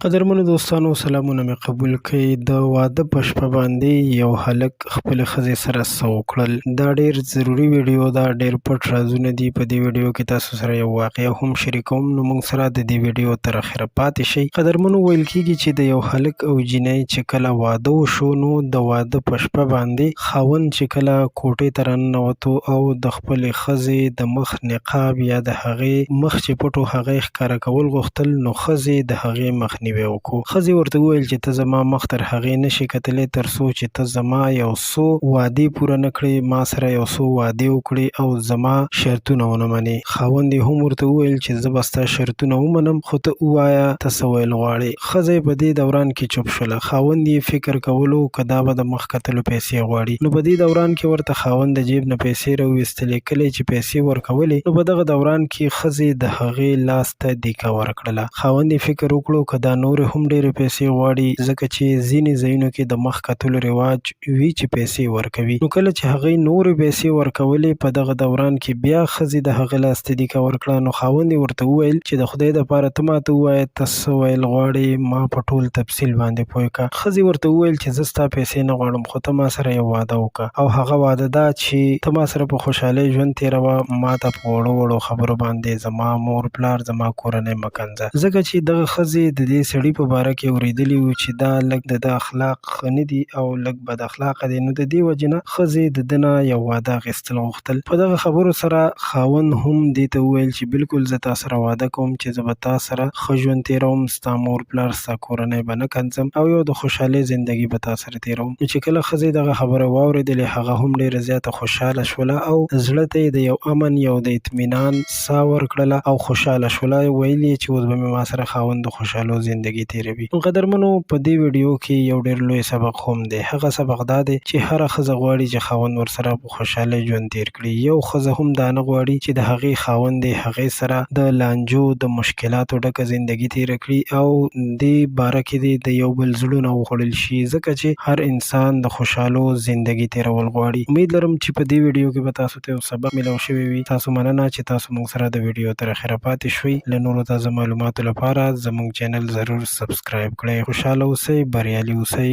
قدرمنو دوستانو سلامونه مې قبول کړئ. د واده په شپه باندې یو هلک خپلې ښځې سره څه وکړل. دا ډېر ضروري ویډیو ده، ډېر پټ رازونه دي. په دې ویډیو کې تاسو سره یو واقعه هم شریکوم، نو موږ سره د دې ویډیو تر اخره پاتې شئ. قدرمنو ویل کېږي چې د یو هلک او جینۍ چې کله واده وشو، نو د واده په شپه باندې خاوند چې کله کوټې ته راننوتو او د خپلې ښځې د مخ نقاب یا د هغې مخ چې پټ و هغه یې ښکاره کول غوښتل، نو ښځې د هغې مخنیوی وکړو. ښځې ورته وویل چې ته زما مخ تر هغې نشې کتلی تر څو چې ته زما یو څو وعدې پوره نه کړې، ما سره یو څو وعدې وکړې او زما شرطونه ونه منې. خاوند یې هم ورته وویل چې زه به ستا شرطونه ومنم، خو ته ووایه ته څه ویل غواړې. ښځه په دې دوران کې چوپ شوله. خاوند یې فکر کولو که دا به د مخ کتلو پیسې غواړي. نو په دې دوران کې ورته خاوند د جیب نه پیسې راویستلې. کله چې پیسې ورکولې، نو په دغه دوران کې ښځې د هغې لاس ته دیکه ورکړله. خاوند یې فکر وکړو که دا نورې هم ډېرې پیسې غواړي، ځکه چې ځینې ځایونو کې د مخ کتلو رواج وي چې پیسې ورکوي. نو کله چې هغې نورې پیسې ورکولې، په دغه دوران کې بیا ښځې د هغه لاس ته دیکه ورکړه. نو خاوند یې ورته وویل چې د خدای دپاره ته ماته ووایه ته څه ویل غواړې، ما په ټول تفصیل باندې پوه کړه. ښځې ورته وویل چې زه ستا پیسې نه غواړم، خو ته ما سره یو واده وکړه، او هغه واده دا چې ته ما سره په خوشحالۍ ژوند تېروه، ما ته په وړو وړو خبرو باندې زما مور پلار زما کورنۍ مه کنځه. ځکه چې دغه ښځې د دې سړي په باره کې اورېدلي وو چې دا لږ د ده اخلاق ښه نه دي او لږ بد اخلاقه دی. نو د دې وجې نه ښځې د ده نه یو واده اخیستل غوښتل. په دغه خبرو سره خاوند هم دې ته وویل چې بالکل زه تا سره واده کوم چې زه به تا سره ښه ژوند تېروم، ستا مور پلار ستا کورنۍ به نه کنځم او یو د خوشحالۍ زندګي به تا سره تېروم. نو چې کله ښځې دغه خبره واورېدلې، هغه هم ډېره زیاته خوشحاله شوله او زړه ته یې د یو امن یو د اطمینان ساه ورکړله او خوشحاله شوله. ویل یې چې اوس به مې ما سره خاوند د خوشحالو زندګي تېروي. نو قدرمنو په دې ویډیو کې یو ډېر لوی سبق هم دی. هغه سبق دا دی چې هره ښځه غواړي چې خاوند ورسره په خوشحالۍ ژوند تېر کړي. یو ښځه هم دا نه غواړي چې د هغې خاوند یې هغې سره د لانجو د مشکلاتو ډکه زندګي تېره کړي او دې باره کې دې د یو بل زړونه وخوړل شي، ځکه چې هر انسان د خوشحالو زندګي تېرول غواړي. امید لرم چې په دې ویډیو کې به تاسو ته یو سبق میلاو شوی وي. تاسو مننه چې تاسو موږ سره د ویډیو تر اخره پاتې شوئ. له نورو تازه معلوماتو لپاره زموږ چینل ضرور سبسکرایب کړئ. خوشحاله اوسئ، بریالي اوسئ.